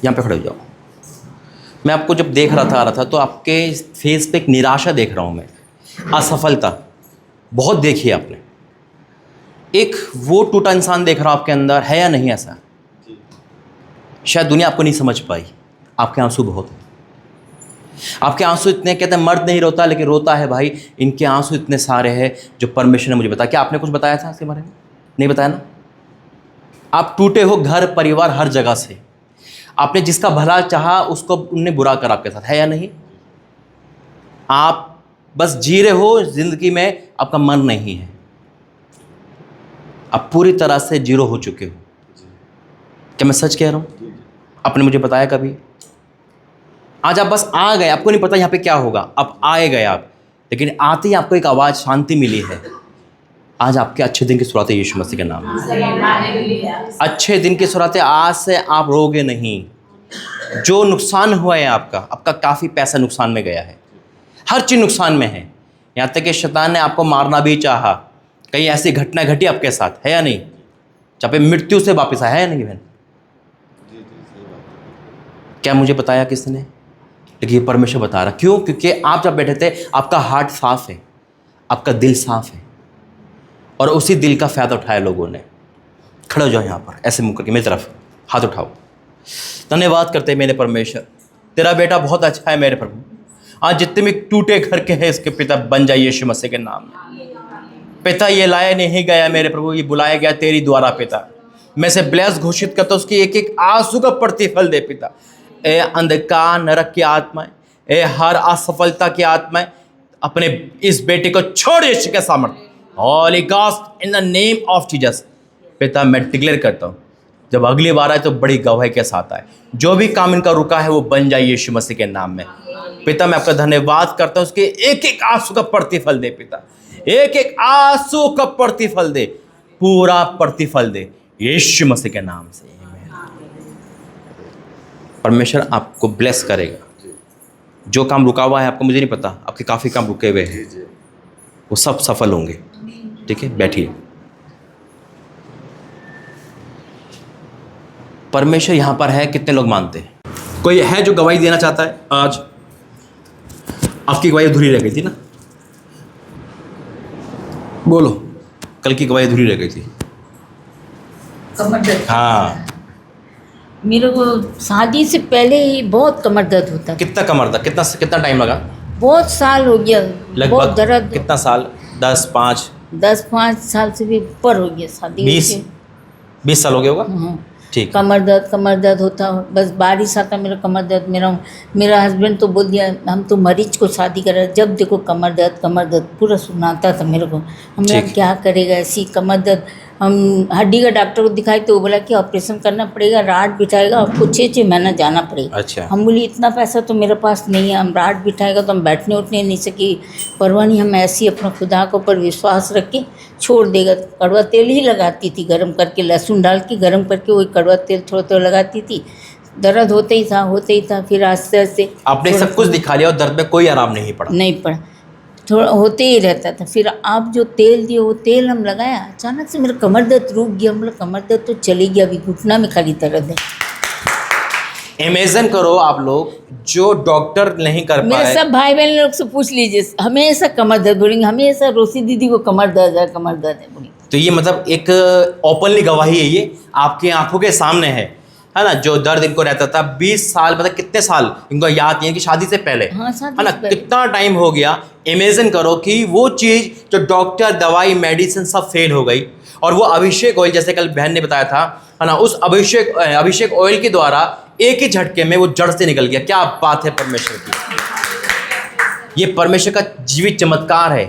यहाँ पे खड़े हो जाओ। मैं आपको जब देख रहा था तो आपके फेस पे एक निराशा देख रहा हूँ मैं, असफलता बहुत देखी है आपने। एक वो टूटा इंसान देख रहा हूँ आपके अंदर, है या नहीं ऐसा? शायद दुनिया आपको नहीं समझ पाई। आपके आंसू बहुत हैं, आपके आंसू इतने, कहते हैं मर्द नहीं रोता लेकिन रोता है भाई। इनके आंसू इतने सारे हैं जो परमेश्वर ने मुझे बताया। क्या आपने कुछ बताया था इसके बारे में? नहीं बताया ना। आप टूटे हो घर परिवार हर जगह से। आपने जिसका भला चाहा उसको उनने बुरा करा आपके साथ, है या नहीं? आप बस जी रहे हो जिंदगी में, आपका मन नहीं है। आप पूरी तरह से जीरो हो चुके हो। क्या मैं सच कह रहा हूं? आपने मुझे बताया कभी? आज आप बस आ गए, आपको नहीं पता यहाँ पे क्या होगा, आप आए गए आप, लेकिन आते ही आपको एक आवाज़ शांति मिली है। आज आपके अच्छे दिन की शुरुआत है यीशु मसीह के नाम में। अच्छे दिन की शुरुआत है। आज से आप रोगे नहीं। जो नुकसान हुआ है आपका काफ़ी पैसा नुकसान में गया है, हर चीज़ नुकसान में है। यहाँ तक कि शैतान ने आपको मारना भी चाहा। कहीं ऐसी घटना घटी आपके साथ, है या नहीं? जहाँ पे मृत्यु से वापस आया, है या नहीं बहन? क्या मुझे बताया किसने? लेकिन ये परमेश्वर बता रहा। क्यों? क्योंकि आप जब बैठे थे आपका हार्ट साफ है, आपका दिल साफ है, और उसी दिल का फ़ायदा उठाया लोगों ने। खड़े हो जाओ यहाँ पर, ऐसे मुंह करके मेरी तरफ हाथ उठाओ। धन्यवाद करते हैं मेरे परमेश्वर, तेरा बेटा बहुत अच्छा है मेरे प्रभु। आज जितने भी टूटे घर के हैं इसके पिता बन जाइए यीशु मसीह के नाम में। पिता ये लाया नहीं गया मेरे प्रभु, ये बुलाया गया तेरी द्वारा पिता। मैं से ब्लेस घोषित करता हूँ, उसकी एक एक आंसू का प्रतिफल दे पिता। ए अंधकार नरक की आत्माएं, ए हर असफलता की आत्माएं, अपने इस बेटे को छोड़ यीशु के सामर्थ्य, Holi ghost in the name of Jesus. पिता मैं डिक्लेयर करता हूँ, जब अगली बार आए तो बड़ी गवाही के साथ आए। जो भी काम इनका रुका है वो बन जाए यीशु मसीह के नाम में। पिता मैं आपका धन्यवाद करता हूँ, उसके एक एक आंसू का प्रतिफल दे पिता, एक एक आंसू का प्रतिफल दे, पूरा प्रतिफल दे यीशु मसीह के नाम से। परमेश्वर आपको ब्लेस करेगा। जो काम रुका हुआ है आपको, मुझे नहीं पता, आपके काफ़ी काम रुके हुए हैं, वो सब सफल होंगे। ठीक है, बैठिए। परमेश्वर यहाँ पर है, कितने लोग मानते हैं? कोई है जो गवाही देना चाहता है? आज आपकी गवाही अधूरी रह गई थी ना, बोलो। कल की गवाही अधूरी रह गई थी। कमर दर्द। हाँ, मेरे को शादी से पहले ही बहुत कमर दर्द होता था। कितना कमर था? कितना टाइम लगा? बहुत साल हो गया, बहुत लगभग दर्द। कितना साल? 10-5 साल से भी ऊपर हो गया शादी। 20 साल हो गया होगा। ठीक। कमर दर्द होता, बस बारिश आता मेरा कमर दर्द। मेरा हस्बैंड तो बोल दिया, हम तो मरीज को शादी कर रहे, जब देखो कमर दर्द पूरा सुनाता था मेरे को। हम लोग क्या करेगा ऐसी कमर दर्द। हम हड्डी का डॉक्टर को दिखाई तो वो बोला कि ऑपरेशन करना पड़ेगा, राड बिठाएगा, आपको 6 महीना जाना पड़ेगा। अच्छा। हम बोली इतना पैसा तो मेरे पास नहीं है, हम राड बिठाएगा तो हम बैठने उठने नहीं सके। परवाह नहीं, हम ऐसे ही अपना खुदा के ऊपर विश्वास रख के छोड़ देगा। कड़वा तेल ही लगाती थी गर्म करके, लहसुन डाल के गर्म करके वही कड़वा तेल थोड़ा थोड़ा लगाती थी। दर्द होते ही था। फिर आस्ते आस्ते आपने सब कुछ दिखा लिया और दर्द में कोई आराम नहीं पड़ा? थोड़ा होते ही रहता था। फिर आप जो तेल दिए वो तेल हम लगाया, अचानक से मेरा कमर दर्द रुक गया। हम लोग कमर दर्द तो चली गया, अभी घुटना में खाली दर्द है। इमेजिन करो आप लोग, जो डॉक्टर नहीं कर पाए। मेरे सब भाई बहन लोग से पूछ लीजिए, हमेशा कमर दर्द बोलेंगे, हमेशा रोसी दीदी को कमर दर्द है बोलेंगे। तो ये मतलब एक ओपनली गवाही है, ये आपकी आंखों के सामने है ना। जो दर्द इनको रहता था 20 साल, मतलब कितने साल इनको याद नहीं है कि शादी से पहले, हाँ, है ना, कितना टाइम हो गया। इमेजिन करो कि वो चीज़ जो डॉक्टर दवाई मेडिसिन सब फेल हो गई, और वो अभिषेक ऑयल, जैसे कल बहन ने बताया था, है ना, उस अभिषेक ऑयल के द्वारा एक ही झटके में वो जड़ से निकल गया। क्या बात है परमेश्वर की। ये परमेश्वर का जीवित चमत्कार है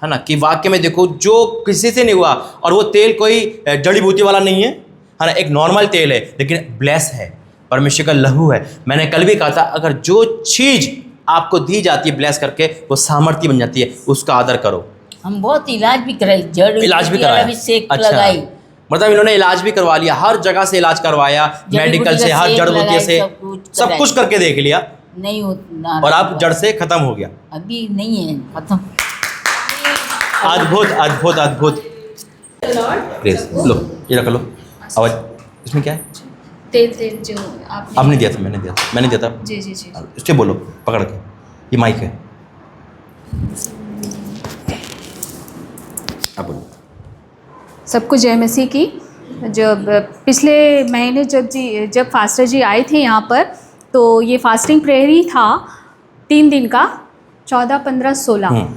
ना, कि वाक्य में देखो जो किसी से नहीं हुआ, और वो तेल कोई जड़ी बूटी वाला नहीं है ना, एक नॉर्मल तेल है, लेकिन ब्लेस है, परमेश्वर का लहू है। मैंने कल भी कहा था, अगर जो चीज़ आपको दी जाती है ब्लेस करके, वो सामर्थ्य बन जाती है, उसका आदर करो। हम बहुत इलाज भी कराई, जड़ इलाज भी कराया, अभिषेक अच्छा, लगाई, मतलब इन्होंने इलाज भी करवा लिया, हर जगह से इलाज करवाया, मेडिकल से, हर जड़ बूटी से, सब कुछ करके देख लिया, नहीं होता, और आप जड़ से खत्म हो गया। अभी नहीं है, खत्म। अद्भुत अद्भुत अद्भुत। प्लीज लो, ये रख लो। आवाज इसमें क्या है? तेल तेल जो आपने दिया था, मैंने दिया था। जी जी जी। इससे बोलो पकड़ के, ये माइक है, आप बोलो। सबको जय मसीह की। जब पिछले महीने जब फास्टर जी आए थे यहाँ पर, तो ये फास्टिंग प्रेयर ही था 3 दिन का, 14, 15, 16।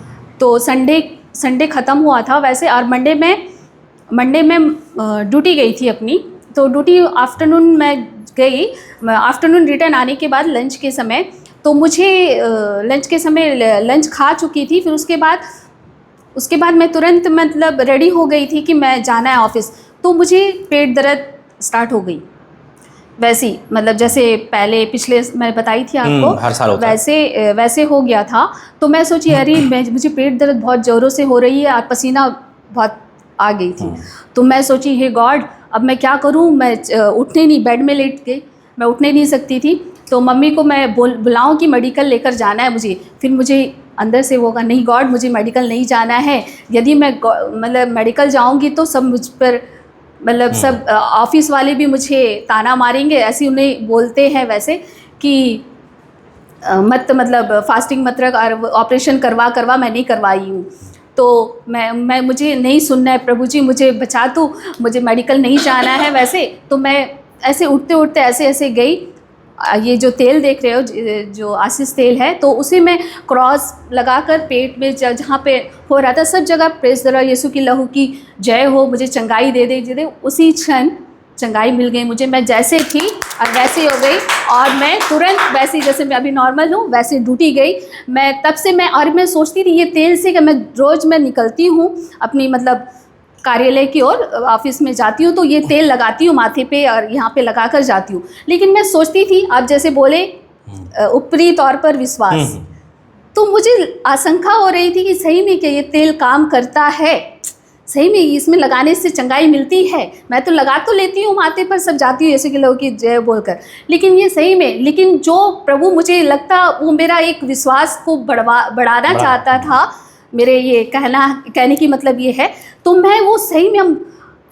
तो संडे ख़त्म हुआ था वैसे, और मंडे में ड्यूटी गई थी अपनी। तो ड्यूटी आफ्टरनून में गई, आफ्टरनून रिटर्न आने के बाद लंच के समय, तो मुझे लंच के समय लंच खा चुकी थी। फिर उसके बाद मैं तुरंत मतलब रेडी हो गई थी कि मैं जाना है ऑफिस। तो मुझे पेट दर्द स्टार्ट हो गई वैसे ही, मतलब जैसे पहले पिछले मैं बताई थी आपको, हर साल होता है। वैसे हो गया था। तो मैं सोची अरे मुझे पेट दर्द बहुत ज़ोरों से हो रही है और पसीना बहुत आ गई थी। तो मैं सोची हे गॉड, अब मैं क्या करूं। मैं उठने नहीं, बेड में लेट गई, मैं उठने नहीं सकती थी। तो मम्मी को मैं बुलाऊं कि मेडिकल लेकर जाना है मुझे। फिर मुझे अंदर से होगा नहीं गॉड, मुझे मेडिकल नहीं जाना है। यदि मैं मतलब मेडिकल जाऊंगी तो सब मुझ पर, मतलब सब ऑफिस वाले भी मुझे ताना मारेंगे। ऐसे उन्हें बोलते हैं वैसे कि मत मतलब फास्टिंग मत रख, और ऑपरेशन करवा मैं नहीं करवाई हूँ। तो मैं मुझे नहीं सुनना है, प्रभु जी मुझे बचा दो, मुझे मेडिकल नहीं जाना है वैसे। तो मैं ऐसे उठते ऐसे गई। ये जो तेल देख रहे हो, जो आशीष तेल है, तो उसे मैं क्रॉस लगाकर पेट में जहाँ पे हो रहा था सब जगह प्रेस द लॉर्ड, यीशु की लहू की जय हो, मुझे चंगाई दे दे। उसी क्षण चंगाई मिल गई मुझे। मैं जैसे थी और वैसे हो गई, और मैं तुरंत वैसे जैसे मैं अभी नॉर्मल हूँ वैसे ड्यूटी गई। मैं तब से मैं सोचती थी ये तेल से कि मैं रोज़ निकलती हूँ अपनी मतलब कार्यालय की ओर, ऑफिस में जाती हूँ तो ये तेल लगाती हूँ माथे पे और यहाँ पे लगा कर जाती हूँ। लेकिन मैं सोचती थी, आप जैसे बोले ऊपरी तौर पर विश्वास, तो मुझे आशंका हो रही थी कि सही में क्या ये तेल काम करता है, सही में इसमें लगाने से चंगाई मिलती है। मैं तो लगा तो लेती हूँ माथे पर, सब जाती हूँ यीशु के लहू की जय बोलकर, लेकिन ये सही में, लेकिन जो प्रभु मुझे लगता वो मेरा एक विश्वास को बढ़ाना चाहता था। मेरे ये कहने की मतलब ये है। तो मैं वो सही में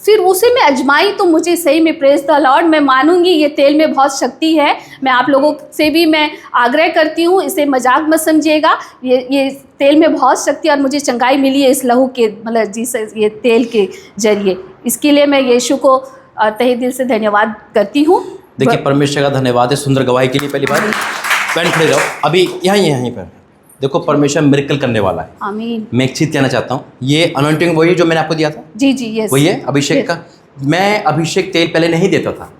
फिर उसे मैं अजमाई, तो मुझे सही में प्रेज द लॉर्ड, मैं मानूंगी ये तेल में बहुत शक्ति है। मैं आप लोगों से भी मैं आग्रह करती हूँ, इसे मजाक मत समझिएगा, ये तेल में बहुत शक्ति, और मुझे चंगाई मिली है इस लहू के मतलब ये तेल के जरिए। इसके लिए मैं यीशु को तहे दिल से धन्यवाद करती हूँ। देखिए परमेश्वर का धन्यवाद है सुंदर गवाही के लिए। पहली बात पैन खड़े रहो, अभी यहीं पर देखो, परमेश्वर मिरेकल करने वाला है। आमीन। मैं एक चीज़ कहना चाहता हूँ, ये अनॉइंटिंग वही जो मैंने आपको दिया था। जी जी यस, वही है अभिषेक का। मैं अभिषेक तेल पहले नहीं देता था,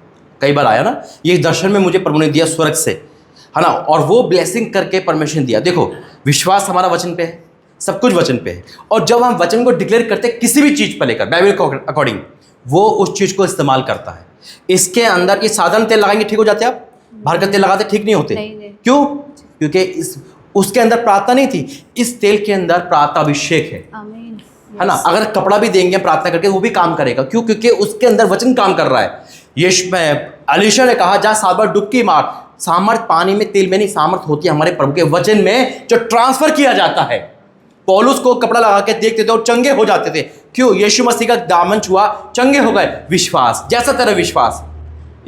कई बार आया ना, ये दर्शन में मुझे प्रभु ने दिया स्वर्ग से, है ना, और वो ब्लेसिंग करके परमेश्वर ने दिया। देखो विश्वास हमारा वचन पे है, सब कुछ वचन पे है, और जब हम वचन को डिक्लेयर करते हैं किसी भी चीज़ पर लेकर बाइबल को अकॉर्डिंग, वो उस चीज़ को इस्तेमाल करता है। इसके अंदर ये साधारण तेल लगाएंगे ठीक हो जाते हैं, आप बाहर का तेल लगाते ठीक नहीं होते। क्यों? क्योंकि उसके अंदर प्रार्थना नहीं थी, इस तेल के अंदर प्रार्थना अभिषेक है। आमीन। है ना, अगर कपड़ा भी देंगे प्रार्थना करके वो भी काम करेगा। क्यों? क्योंकि उसके अंदर वचन काम कर रहा है। यीशु अलीशा ने कहा जा 7 बार डुबकी मार। सामर्थ पानी में तेल में नहीं, सामर्थ होती है हमारे प्रभु के वचन में जो ट्रांसफर किया जाता है। पौलुस को कपड़ा लगा के देखते थे और चंगे हो जाते थे। क्यों? यीशु मसीह का दामन छुआ, चंगे हो गए। विश्वास, जैसा तेरा विश्वास।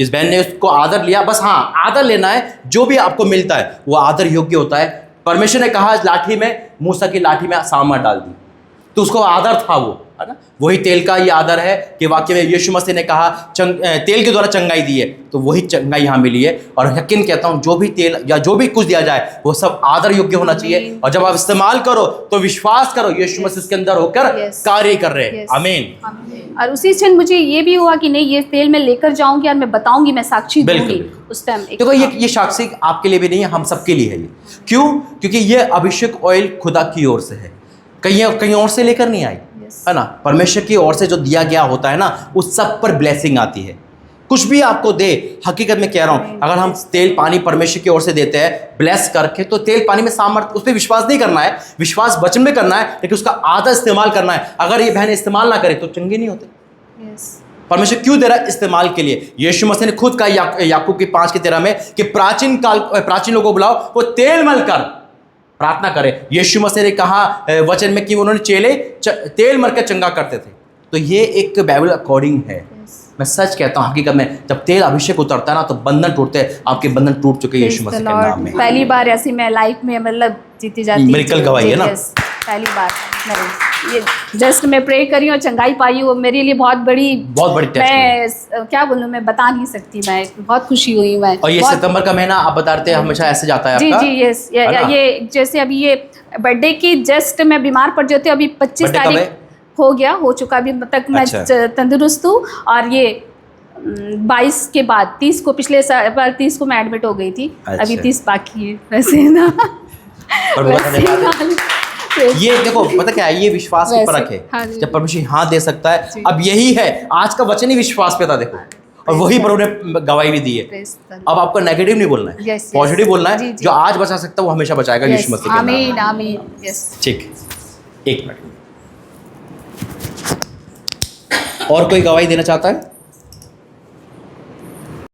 इस बहन ने उसको आदर लिया, बस हाँ आदर लेना है, जो भी आपको मिलता है वो आदर योग्य होता है। परमेश्वर ने कहा लाठी में, मूसा की लाठी में सामर्थ डाल दी, तो उसको आदर था वो, है ना। वही तेल का ये आदर है कि वाक्य में यीशु मसीह ने कहा तेल के द्वारा चंगाई दी है, तो वही चंगाई यहाँ मिली है। और यकीन कहता हूँ जो भी तेल या जो भी कुछ दिया जाए वो सब आदर योग्य होना चाहिए। और जब आप इस्तेमाल करो तो विश्वास करो यीशु मसीह के अंदर होकर कार्य कर रहे हैं। आमीन। और उसी क्षण मुझे ये भी हुआ कि नहीं, ये तेल मैं लेकर जाऊंगी और मैं बताऊंगी, मैं साक्षी दूंगी उस टाइम। देखो ये साक्षी आपके लिए भी नहीं है, हम सबके लिए है ये। क्यों? क्योंकि ये अभिषेक ऑयल खुदा की ओर से है, कहीं और से लेकर नहीं आई, है ना। परमेश्वर की ओर से जो दिया गया होता है ना, उस सब पर ब्लेसिंग आती है। कुछ भी आपको दे, हकीकत में कह रहा हूँ, अगर हम तेल पानी परमेश्वर की ओर से देते हैं ब्लेस करके, तो तेल पानी में सामर्थ, उस पर विश्वास नहीं करना है, विश्वास वचन में करना है, लेकिन उसका आधा इस्तेमाल करना है। अगर ये बहन इस्तेमाल ना करे तो चंगे नहीं होते। परमेश्वर क्यों दे रहा है? इस्तेमाल के लिए। यीशु मसीह ने खुद कहा याकूब की 5:13 में कि प्राचीन लोगों को बुलाओ, वो तेल मल कर प्रार्थना करे। यीशु मसीह ने कहा वचन में कि उन्होंने चेले तेल मल कर चंगा करते थे। तो ये एक बाइबल अकॉर्डिंग है, मैं सच कहता हूँ, हकीकत में जब तेल अभिषेक उतरता है ना तो बंधन टूटते हैं, आपके बंधन टूट चुके हैं यीशु Praise मसीह the के Lord. नाम में। पहली बार ऐसी मैं लाइफ में मतलब जीती जाती Miracle गवाही है ना? Yes, पहली बार मैं ये जस्ट मैं प्रे करी और चंगाई पाई, वो मेरे लिए बहुत बड़ी टेस्ट मैं क्या बोलूँ, मैं बता नहीं सकती, मैं बहुत खुशी हुई मैं। और ये बहुत- सितंबर का महीना आप बता रहे थे हमेशा ऐसे जाता है जी आपका? जी यस, है ना? ये जैसे अभी ये बर्थडे की जस्ट मैं बीमार पड़ जाती हूँ, अभी 25 Birthday कब तारीख हो गया, हो चुका अभी तक मैं अच्छा। तंदुरुस्त हूँ। और ये 22 के बाद 30 को, पिछले बार 30 को मैं एडमिट हो गई थी, अच्छा। अभी 30 बाकी है वैसे ना। और बहुत धन्यवाद है। ये देखो पता क्या है, ये विश्वास की वैसे, परख है। हाँ जी। जब परमेश्वर हाँ दे सकता है, जी। अब यही है, आज का वचन ही विश्वास पे था देखो, और वही पर उन्हें गवाही भी दी है। Praise the Lord. अब आपको नेगेटिव नहीं बोलना है, Yes, yes. पॉजिटिव बोलना जी, है। जी। जो आज बचा सकता है वो हमेशा बचाएगा Yes, यीशु मसीह के नाम आमीन में। आमीन, यस। ठीक, एक मिनट और कोई गवाही देना चाहता है?